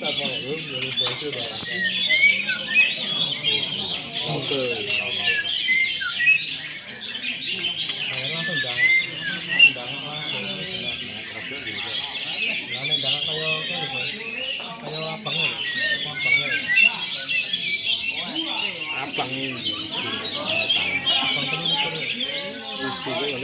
大放有的时候就把老个老个，哎，langsung dah, dah langsung, lalu dah kayak abangnya, abangnya, abang ini, abang ini itu, itu kalau yang